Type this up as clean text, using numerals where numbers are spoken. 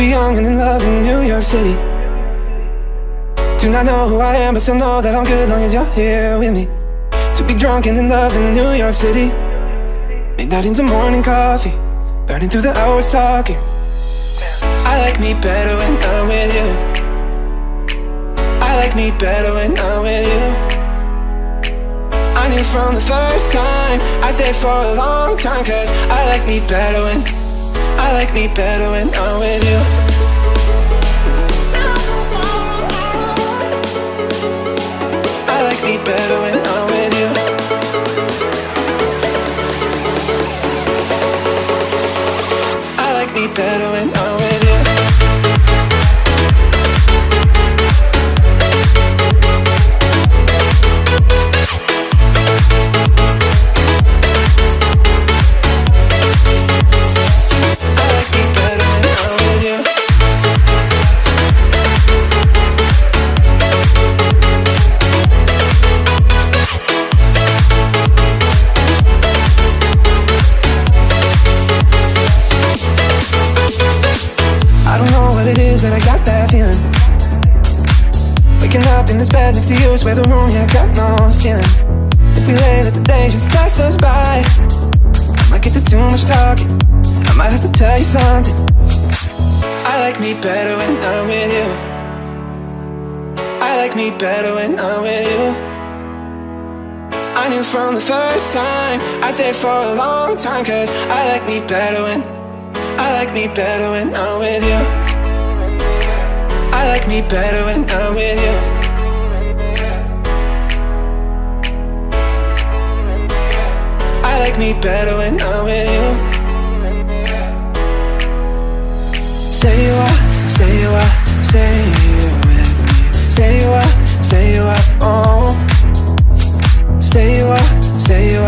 be young and in love in New York City. Do not know who I am, but still know that I'm good long as you're here with me. To be drunk and in love in New York City. Midnight into morning coffee, burning through the hours talking. I like me better when I'm with you. I like me better when I'm with you. I knew from the first time I stayed for a long time, cause I like me better when I like me better when I'm with you. I like me better when I'm with you. I like me better when I'm with you. But I got that feeling. Waking up in this bed next to you, swear the room, yeah, got no ceiling. If we lay, let the days just pass us by. I might get to too much talking, I might have to tell you something. I like me better when I'm with you. I like me better when I'm with you. I knew from the first time I stayed for a long time, cause I like me better when I like me better when I'm with you. I like me better when I'm with you. I like me better when I'm with you. Stay you are, stay you are, stay with me. Stay you are, oh. Stay you are, stay you